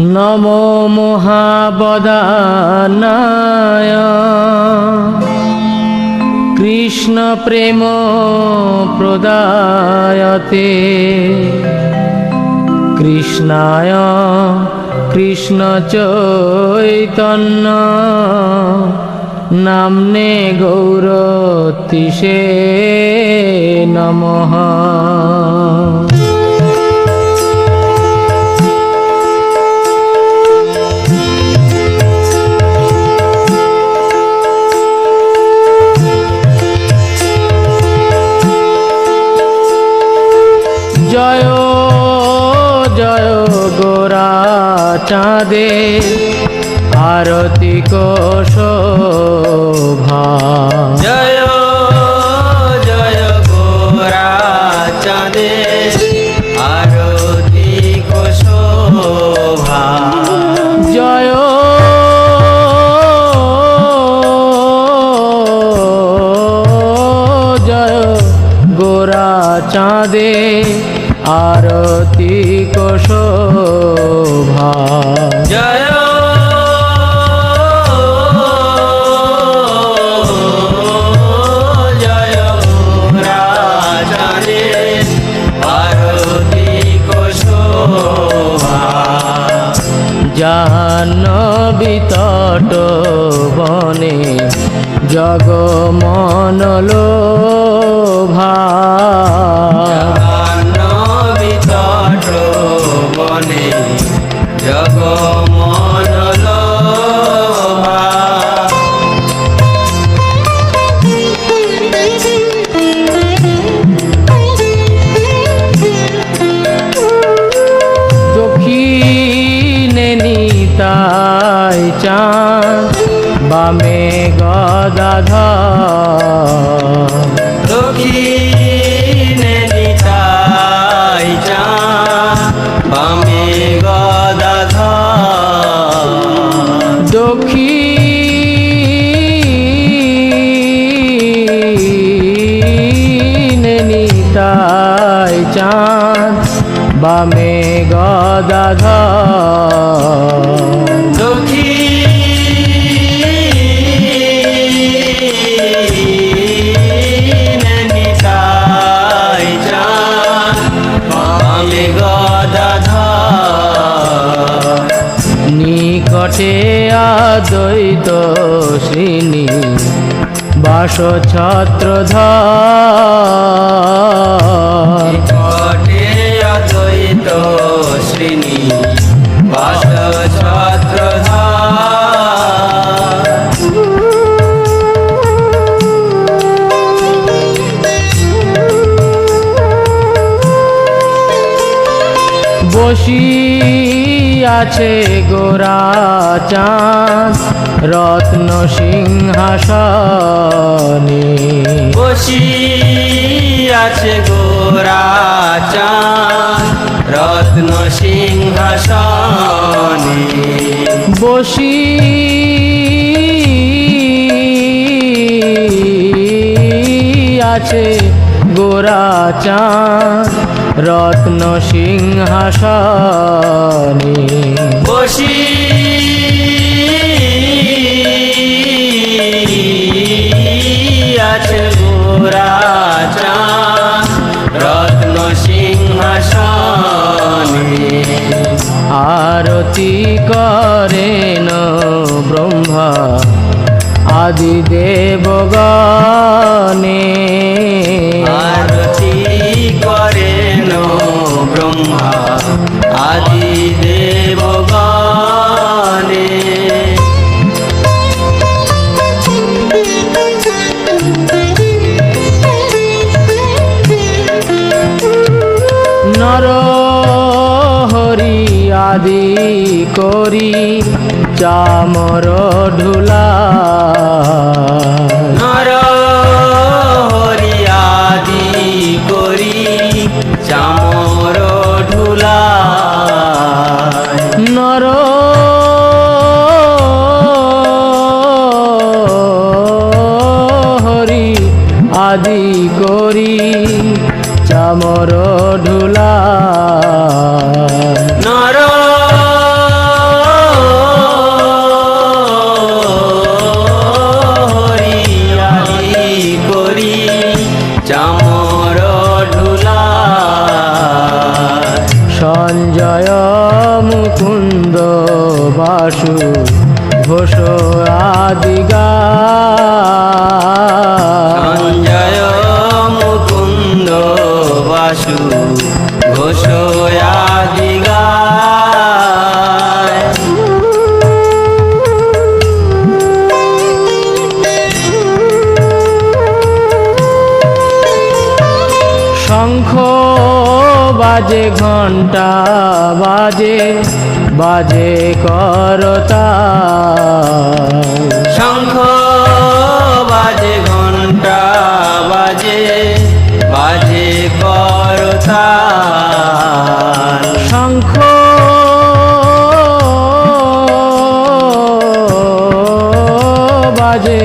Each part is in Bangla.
নমো মহাবদানায় কৃষ্ণ প্রেম প্রদায়তে কৃষ্ণায় কৃষ্ণ চৈতন্য নামনে গৌরতিষে নমঃ। জয় জয় গোরা চাঁদে আরতি শোভা। জয় জয় গোরা চাঁদে আরতি শোভা। জয় জয় গোরা চাঁদে আরতি শোভা। জয় জয় গোরা চাঁদে আরতি শোভা। জাহ্নবী তট বনে জগমনলোভা। জাহ্নবী তট বনে জগমনলোভা। দক্ষিণে নিতাই চাঁদ বামে গদাধর। দক্ষিণে নিতাই চাঁদ বামে গদাধর। দক্ষিণে নিতাই চাঁদ বামে গদাধর। দক্ষিণে নিতাই চাঁদ বামে গদাধর। নিকটে আদ্বৈত শ্রীনি বাস ছত্রধর। নিকটে অদ্বৈত শ্রেণী বাস ছত্রধর। বসিয়াছে গোরা চাঁদ রত্ন সিংহাসনে। বসিয়াছে গোরা চাঁদ রত্ন সিংহাসনে। বসিয়াছে গোরা চাঁদ রত্ন সিংহাসনে। বসিয়াছে গোরা চাঁদ রত্ন সিংহাসনে। আরতি করেন ব্রহ্মা আদি দেবগণে। আরতি করেন ব্রহ্মা আদি দেবগণে। নর হরি আদি করি চামর ঢুলা। নর হরি আদি করি চামর ঢুলা। নর হরি আদি করি চামর ঢুলা। নর শঙ্খ বাজে ঘণ্টা বাজে বাজে করতাল শঙ্খ বাজে ঘণ্টা বাজে বাজে করতাল শঙ্খ বাজে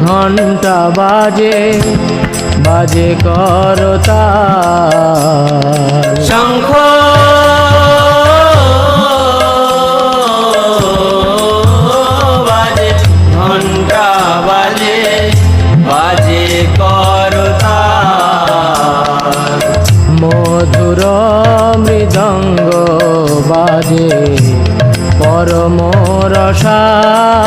ঘণ্টা বাজে বাজে করতাল শঙ্খ বাজে ঘণ্টা বাজে বাজে করতাল মধুর মৃদঙ্গ বাজে পরম রসাল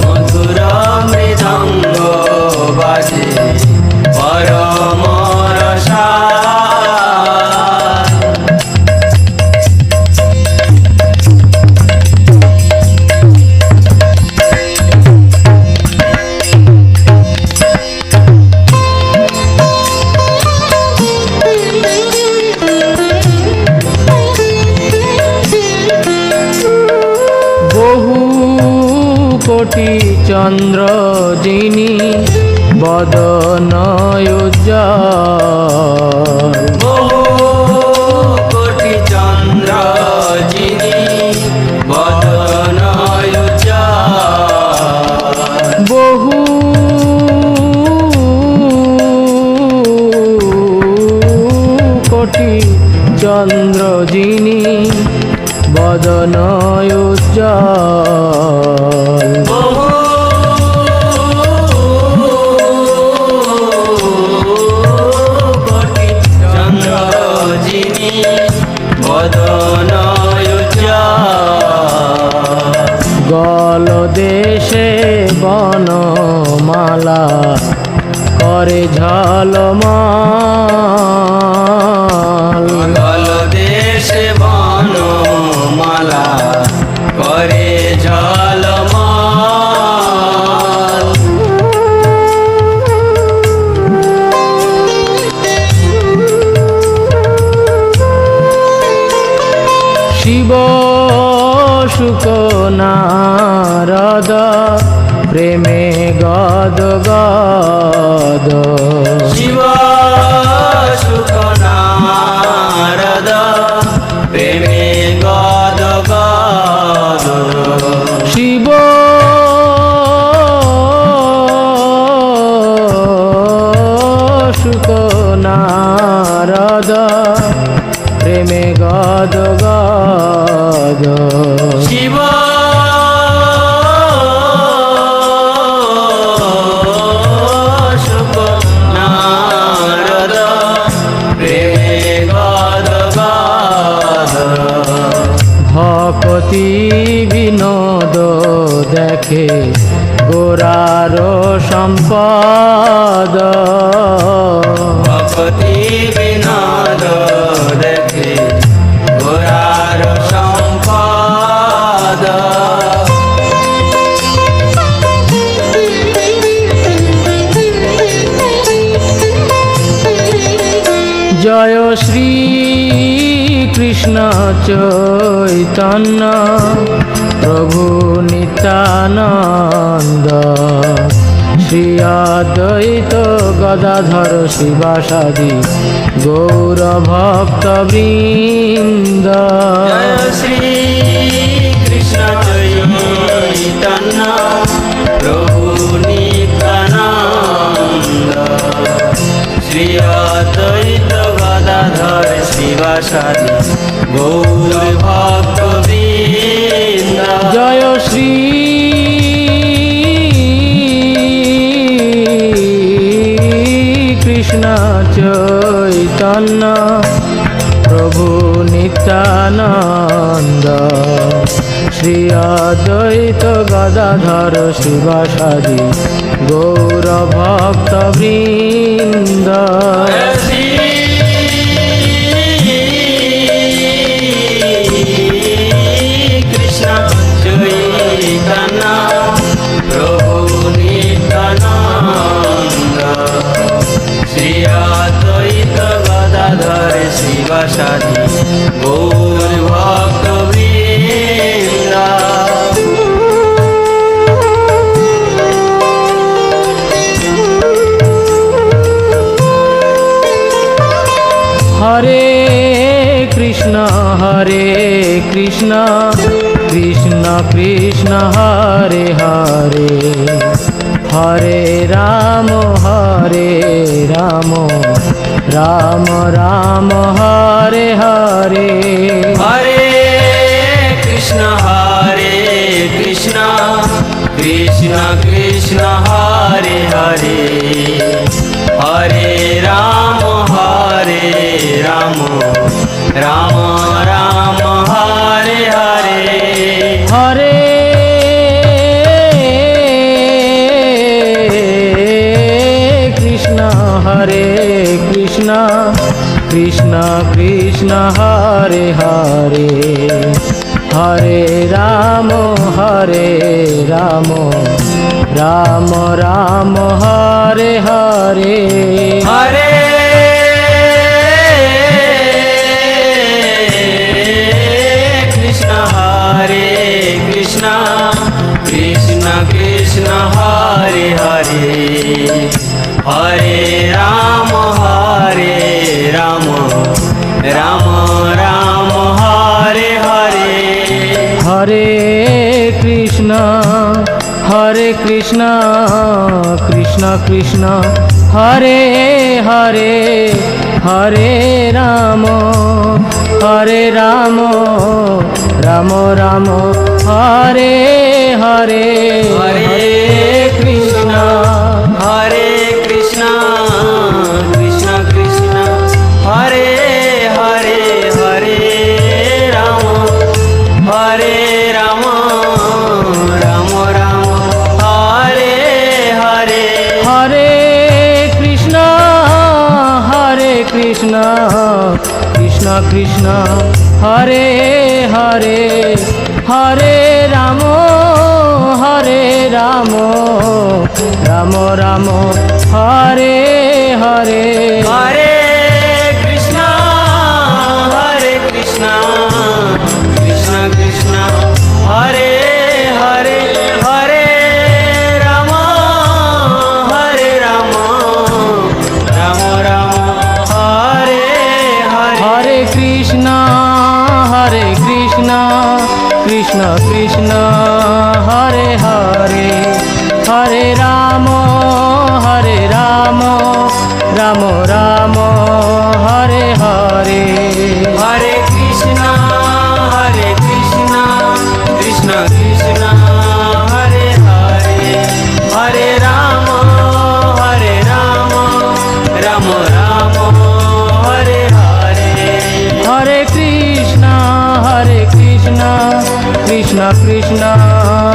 মধুর মৃদঙ্গ বাজে পরম রসাল বহু কোটি চন্দ্র যিনি বদন উজ্জ্বল বহু কোটি চন্দ্র যিনি বদন উজ্জ্বল বহু কোটি চন্দ্র যিনি বদন উজ্জ্বল বহু কোটি চন্দ্র যিনি বদন উজ্জ্বল গল দেশে বনমালা করে ঝলমল গল দেশে বনমালা করে ঝলমল শিব শুক নারদ প্রেমে গদ গদ শিব সুখ নারদ প্রেমে গদ গদ শিব শুক নারদ প্রেমে গদ গদ শিব সুখ নারদ প্রেমে গদ গদ ভকতি বিনোদ দেখে গোরার সম্পদ ভক্তি বিনোদ দেখে গোরার সম্পদ জয় শ্রী কৃষ্ণ চৈতন্য প্রভু নিত্যানন্দ শ্রী অদ্বৈত গদাধর শিবাসাদি গৌর ভক্ত বৃন্দ জয় শ্রী কৃষ্ণ চৈতন্য প্রভু নিত্যানন্দ শ্রী অদ্বৈত গদাধর শিবাসাদি গৌর ভক্ত বৃন্দ জয় শ্রী কৃষ্ণ চৈতন্য প্রভু নিত্যানন্দ শ্রী অদ্বৈত গদাধর শিবাসাদি গৌর ভক্ত বৃন্দ শ্রী কৃষ্ণ চৈতন্য প্রভু নিত্যানন্দ শ্রী শিবাসাদি গৌর ভক্ত বৃন্দ। হরে কৃষ্ণ কৃষ্ণ কৃষ্ণ হরে হরে, হরে রাম রাম রাম হরে হরে। হরে কৃষ্ণ কৃষ্ণ কৃষ্ণ হরে হরে, হরে রাম রাম রাম হরে হরে। হরে কৃষ্ণ কৃষ্ণ কৃষ্ণ হরে হরে, হরে রাম রাম রাম হরে হরে। হরে কৃষ্ণ কৃষ্ণ কৃষ্ণ হরে হরে, হরে রাম রাম রাম হরে হরে। হরে কৃষ্ণ কৃষ্ণ কৃষ্ণ হরে হরে, হরে রাম রাম রাম হরে হরে। হরে কৃষ্ণ কৃষ্ণ কৃষ্ণ হরে হরে, হরে রাম রাম রাম হরে হরে। হরে কৃষ্ণ কৃষ্ণ কৃষ্ণ হরে হরে, হরে রাম রাম রাম হরে হরে। হরে কৃষ্ণ কৃষ্ণ কৃষ্ণ হরে হরে, হরে রাম রাম রাম হরে হরে। হরে কৃষ্ণ কৃষ্ণ কৃষ্ণ হরে হরে, হরে রাম রাম রাম হরে হরে। হরে কৃষ্ণ কৃষ্ণ কৃষ্ণ হরে হরে, হরে রাম রাম হরে হরে। হরে কৃষ্ণ কৃষ্ণ কৃষ্ণ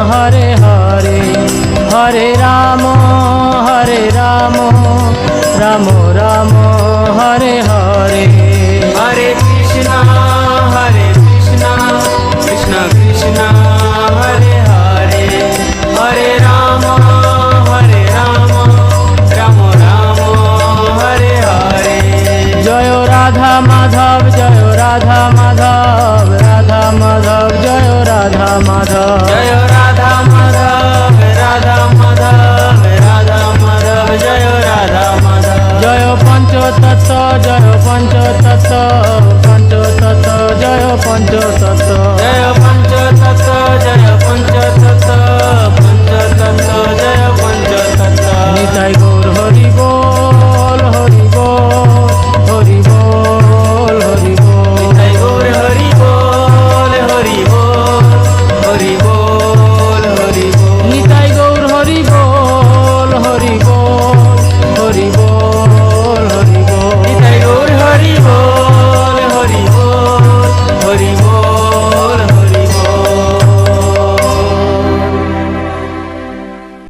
হরে হরে, হরে রাম রাম হরে হরে। হরে কৃষ্ণ কৃষ্ণ কৃষ্ণ হরে হরে, হরে রাম রাম হরে হরে। জয় রাধা মাধব রাধা মাধব জয় রাধা মাধব। জয় রাধা মাধব জয় রাধা মাধব। জয় পঞ্চতত্ত্ব জয় পঞ্চতত্ত্ব জয় পঞ্চতত্ত্ব। জয় পঞ্চতত্ত্ব জয় পঞ্চতত্ত্ব জয় পঞ্চতত্ত্ব। নিতাই